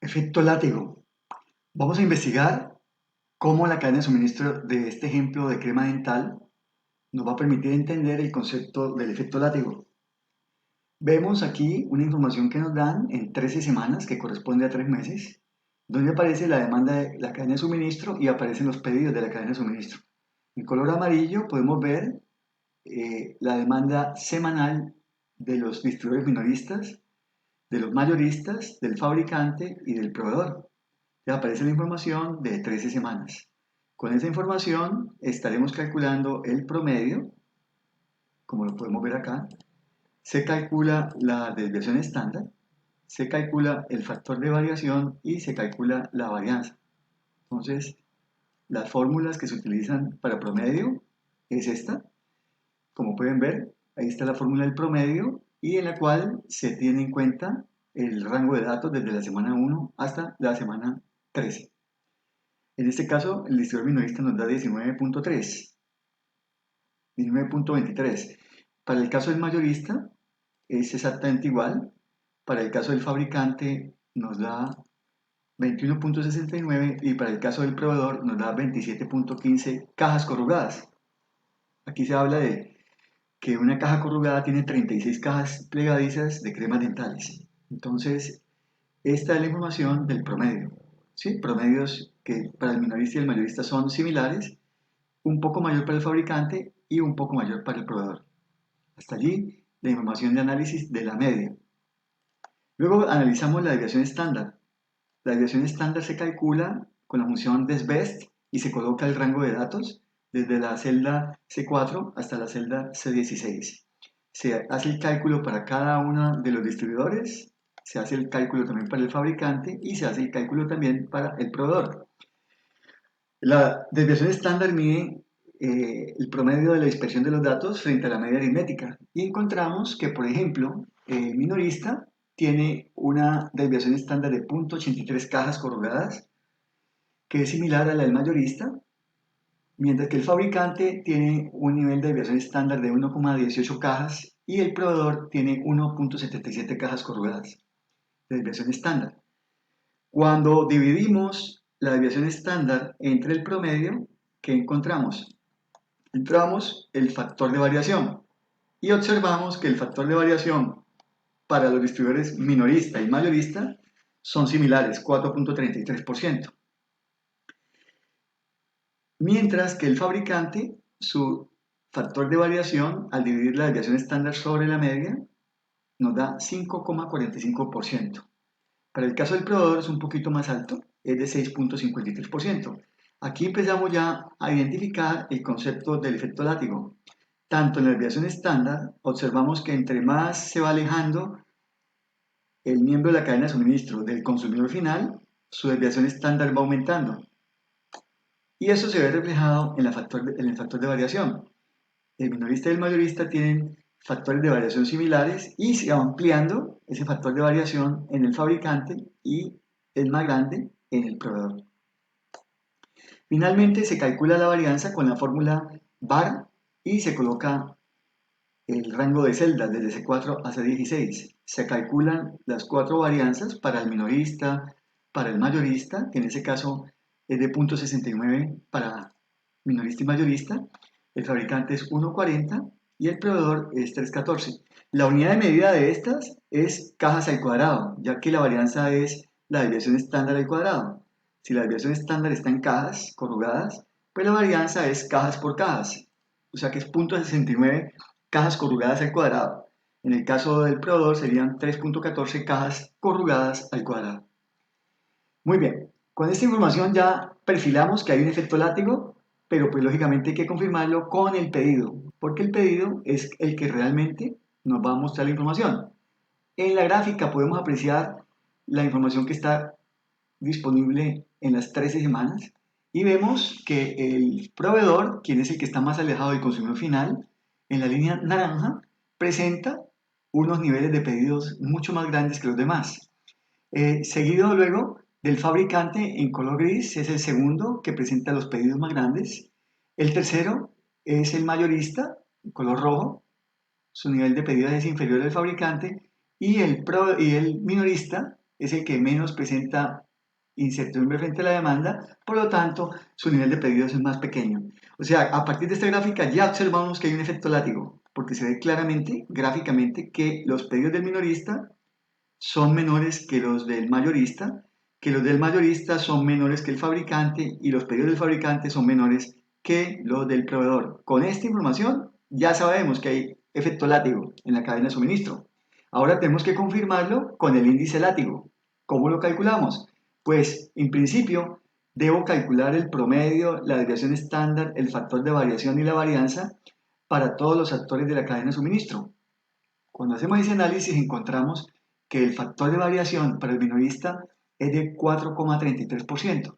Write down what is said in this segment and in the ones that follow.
Efecto látigo. Vamos a investigar cómo la cadena de suministro de este ejemplo de crema dental nos va a permitir entender el concepto del efecto látigo. Vemos aquí una información que nos dan en 13 semanas, que corresponde a 3 meses, donde aparece la demanda de la cadena de suministro y aparecen los pedidos de la cadena de suministro. En color amarillo podemos ver la demanda semanal de los distribuidores minoristas, de los mayoristas, del fabricante y del proveedor. Ya aparece la información de 13 semanas. Con esa información estaremos calculando el promedio, como lo podemos ver acá. Se calcula la desviación estándar, se calcula el factor de variación y se calcula la varianza. Entonces, las fórmulas que se utilizan para promedio es esta. Como pueden ver, ahí está la fórmula del promedio y en la cual se tiene en cuenta el rango de datos desde la semana 1 hasta la semana 13. En este caso, el distribuidor minorista nos da 19.3, 19.23. Para el caso del mayorista es exactamente igual. Para el caso del fabricante nos da 21.69 y para el caso del proveedor nos da 27.15 cajas corrugadas. Aquí se habla de que una caja corrugada tiene 36 cajas plegadizas de cremas dentales. Entonces, esta es la información del promedio. ¿Sí? Promedios que para el minorista y el mayorista son similares, un poco mayor para el fabricante y un poco mayor para el proveedor. Hasta allí la información de análisis de la media. Luego analizamos la desviación estándar. La desviación estándar se calcula con la función desbest y se coloca el rango de datos desde la celda C4 hasta la celda C16. Se hace el cálculo para cada uno de los distribuidores, se hace el cálculo también para el fabricante y se hace el cálculo también para el proveedor. La desviación estándar mide el promedio de la dispersión de los datos frente a la media aritmética y encontramos que, por ejemplo, el minorista tiene una desviación estándar de 0.83 cajas corrugadas, que es similar a la del mayorista, mientras que el fabricante tiene un nivel de desviación estándar de 1,18 cajas y el proveedor tiene 1,77 cajas corrugadas de desviación estándar. Cuando dividimos la desviación estándar entre el promedio, ¿qué encontramos? Encontramos el factor de variación y observamos que el factor de variación para los distribuidores minorista y mayorista son similares, 4.33%. Mientras que el fabricante, su factor de variación, al dividir la desviación estándar sobre la media, nos da 5,45%. Para el caso del proveedor es un poquito más alto, es de 6.53%. Aquí empezamos ya a identificar el concepto del efecto látigo. Tanto en la desviación estándar, observamos que entre más se va alejando el miembro de la cadena de suministro del consumidor final, su desviación estándar va aumentando. Y eso se ve reflejado en el factor de variación. El minorista y el mayorista tienen factores de variación similares y se va ampliando ese factor de variación en el fabricante y es más grande en el proveedor. Finalmente se calcula la varianza con la fórmula VAR y se coloca el rango de celdas desde C4 a C16. Se calculan las 4 varianzas para el minorista, para el mayorista, que en ese caso es de 0.69 para minorista y mayorista, el fabricante es 1.40 y el proveedor es 3.14. La unidad de medida de estas es cajas al cuadrado, ya que la varianza es la desviación estándar al cuadrado. Si la desviación estándar está en cajas corrugadas, pues la varianza es cajas por cajas, o sea que es 0.69 cajas corrugadas al cuadrado. En el caso del proveedor serían 3.14 cajas corrugadas al cuadrado. Muy bien, con esta información ya perfilamos que hay un efecto látigo, pero pues lógicamente hay que confirmarlo con el pedido, porque el pedido es el que realmente nos va a mostrar la información. En la gráfica podemos apreciar la información que está disponible en las 13 semanas y vemos que el proveedor, quien es el que está más alejado del consumidor final, en la línea naranja, presenta unos niveles de pedidos mucho más grandes que los demás. Seguido luego del fabricante en color gris es el segundo que presenta los pedidos más grandes. El tercero es el mayorista en color rojo, su nivel de pedidos es inferior al fabricante y el minorista es el que menos presenta incertidumbre frente a la demanda, por lo tanto, su nivel de pedidos es más pequeño. O sea, a partir de esta gráfica ya observamos que hay un efecto látigo, porque se ve claramente, gráficamente, que los pedidos del minorista son menores que los del mayorista son menores que el fabricante y los pedidos del fabricante son menores que los del proveedor. Con esta información ya sabemos que hay efecto látigo en la cadena de suministro. Ahora tenemos que confirmarlo con el índice látigo. ¿Cómo lo calculamos? Pues en principio debo calcular el promedio, la desviación estándar, el factor de variación y la varianza para todos los actores de la cadena de suministro. Cuando hacemos ese análisis encontramos que el factor de variación para el minorista es de 4,33%,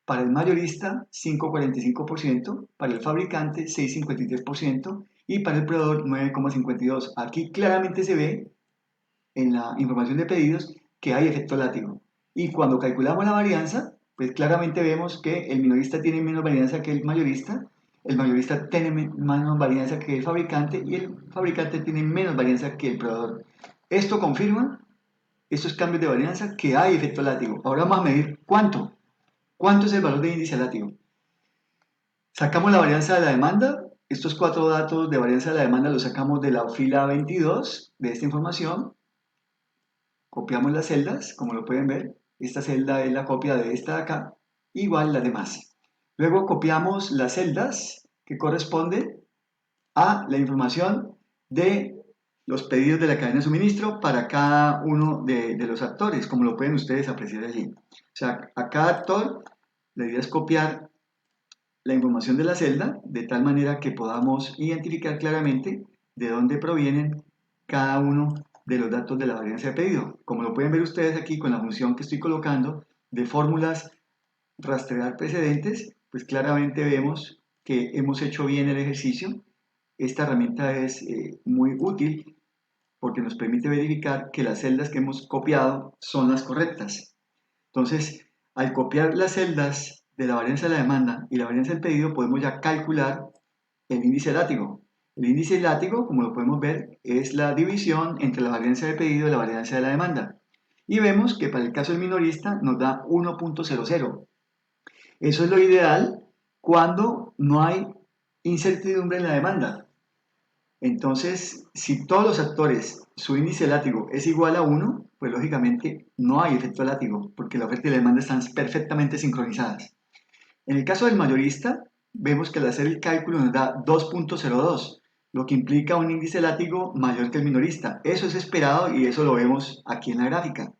para el mayorista 5,45%, para el fabricante 6,53% y para el proveedor 9,52%. Aquí claramente se ve en la información de pedidos que hay efecto látigo. Y cuando calculamos la varianza, pues claramente vemos que el minorista tiene menos varianza que el mayorista tiene menos varianza que el fabricante y el fabricante tiene menos varianza que el proveedor. Esto confirma, estos cambios de varianza, que hay efecto látigo. Ahora vamos a medir cuánto. ¿Cuánto es el valor de índice látigo? Sacamos la varianza de la demanda. Estos cuatro datos de varianza de la demanda los sacamos de la fila 22 de esta información. Copiamos las celdas, como lo pueden ver. Esta celda es la copia de esta de acá, igual las demás. Luego copiamos las celdas que corresponden a la información de los pedidos de la cadena de suministro para cada uno de los actores, como lo pueden ustedes apreciar allí. O sea, a cada actor la idea es copiar la información de la celda de tal manera que podamos identificar claramente de dónde provienen cada uno de los datos de la varianza de pedido. Como lo pueden ver ustedes aquí con la función que estoy colocando de fórmulas rastrear precedentes, pues claramente vemos que hemos hecho bien el ejercicio. Esta herramienta es muy útil porque nos permite verificar que las celdas que hemos copiado son las correctas. Entonces, al copiar las celdas de la varianza de la demanda y la varianza del pedido, podemos ya calcular el índice látigo. El índice látigo, como lo podemos ver, es la división entre la varianza de pedido y la varianza de la demanda. Y vemos que para el caso del minorista nos da 1,00. Eso es lo ideal cuando no hay incertidumbre en la demanda. Entonces, si todos los actores, su índice látigo es igual a 1, pues lógicamente no hay efecto látigo, porque la oferta y la demanda están perfectamente sincronizadas. En el caso del mayorista, vemos que al hacer el cálculo nos da 2,02, lo que implica un índice látigo mayor que el minorista. Eso es esperado y eso lo vemos aquí en la gráfica.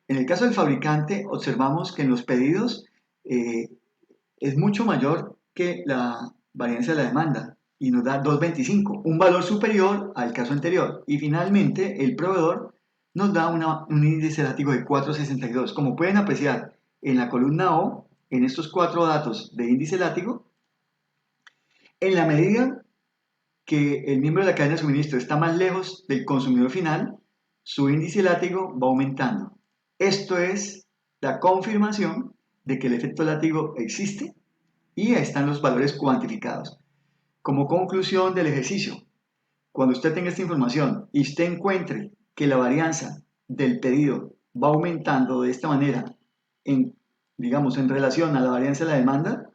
En el caso del fabricante, observamos que en los pedidos eh, es mucho mayor que la varianza de la demanda y nos da 2,25, un valor superior al caso anterior. Y finalmente, el proveedor nos da un índice látigo de 4,62. Como pueden apreciar en la columna O, en estos cuatro datos de índice látigo, en la medida que el miembro de la cadena de suministro está más lejos del consumidor final, su índice látigo va aumentando. Esto es la confirmación de que el efecto látigo existe y ahí están los valores cuantificados. Como conclusión del ejercicio, cuando usted tenga esta información y usted encuentre que la varianza del pedido va aumentando de esta manera, digamos, en relación a la varianza de la demanda,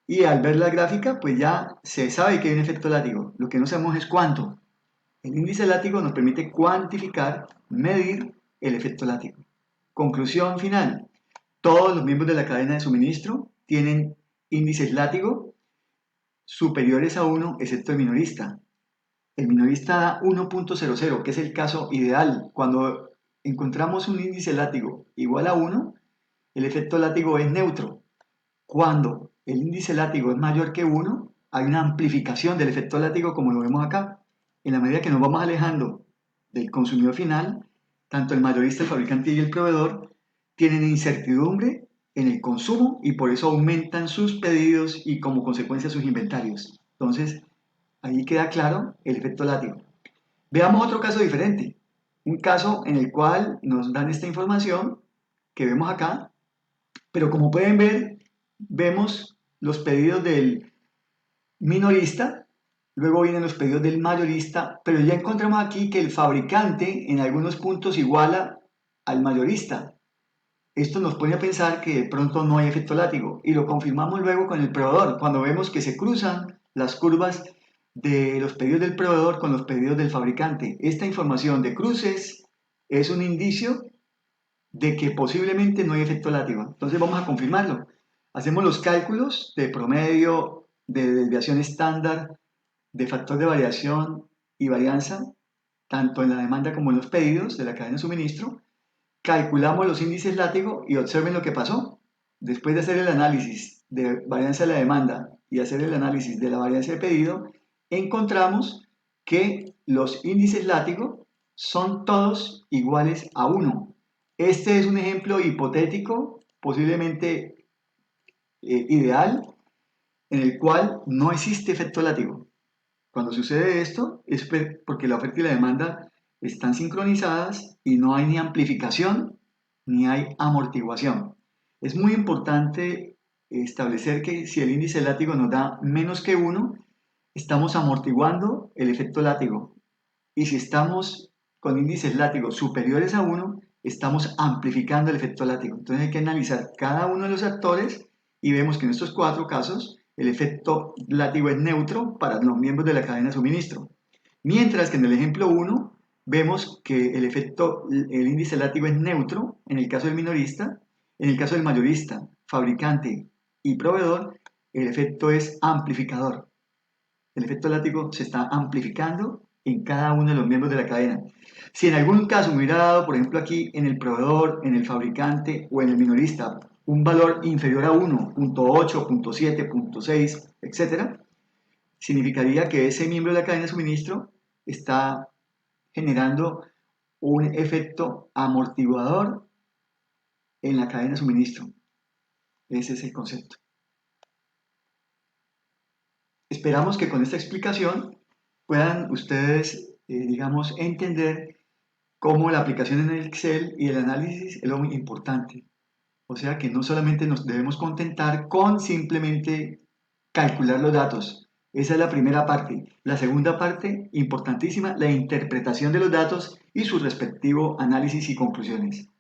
y al ver la gráfica, pues ya se sabe que hay un efecto látigo. Lo que no sabemos es cuánto. El índice látigo nos permite cuantificar, medir el efecto látigo. Conclusión final. Todos los miembros de la cadena de suministro tienen índices látigo superiores a 1, excepto el minorista. El minorista da 1,00, que es el caso ideal. Cuando encontramos un índice látigo igual a 1, el efecto látigo es neutro. Cuando el índice látigo es mayor que 1, hay una amplificación del efecto látigo como lo vemos acá. En la medida que nos vamos alejando del consumidor final, tanto el mayorista, el fabricante y el proveedor tienen incertidumbre en el consumo y por eso aumentan sus pedidos y como consecuencia sus inventarios. Entonces, ahí queda claro el efecto látigo. Veamos otro caso diferente. Un caso en el cual nos dan esta información que vemos acá, pero como pueden ver, vemos los pedidos del minorista, luego vienen los pedidos del mayorista, pero ya encontramos aquí que el fabricante en algunos puntos iguala al mayorista. Esto nos pone a pensar que de pronto no hay efecto látigo y lo confirmamos luego con el proveedor, cuando vemos que se cruzan las curvas de los pedidos del proveedor con los pedidos del fabricante. Esta información de cruces es un indicio de que posiblemente no hay efecto látigo. Entonces vamos a confirmarlo. Hacemos los cálculos de promedio, de desviación estándar, de factor de variación y varianza, tanto en la demanda como en los pedidos de la cadena de suministro. Calculamos los índices látigo y observen lo que pasó. Después de hacer el análisis de varianza de la demanda y hacer el análisis de la varianza de pedido, encontramos que los índices látigo son todos iguales a 1. Este es un ejemplo hipotético, posiblemente ideal, en el cual no existe efecto látigo. Cuando sucede esto es porque la oferta y la demanda están sincronizadas y no hay ni amplificación ni hay amortiguación. Es muy importante establecer que si el índice látigo nos da menos que 1, estamos amortiguando el efecto látigo. Y si estamos con índices látigos superiores a 1, estamos amplificando el efecto látigo. Entonces hay que analizar cada uno de los actores y vemos que en estos 4 casos el efecto látigo es neutro para los miembros de la cadena de suministro. Mientras que en el ejemplo 1 vemos que el índice látigo es neutro en el caso del minorista, en el caso del mayorista, fabricante y proveedor, el efecto es amplificador. El efecto látigo se está amplificando en cada uno de los miembros de la cadena. Si en algún caso me hubiera dado, por ejemplo, aquí en el proveedor, en el fabricante o en el minorista, un valor inferior a 1, 0.8, 0.7, 0.6, etc., significaría que ese miembro de la cadena de suministro está generando un efecto amortiguador en la cadena de suministro. Ese es el concepto. Esperamos que con esta explicación puedan ustedes, digamos, entender cómo la aplicación en el Excel y el análisis es lo muy importante. O sea que no solamente nos debemos contentar con simplemente calcular los datos. Esa es la primera parte. La segunda parte, importantísima, la interpretación de los datos y su respectivo análisis y conclusiones.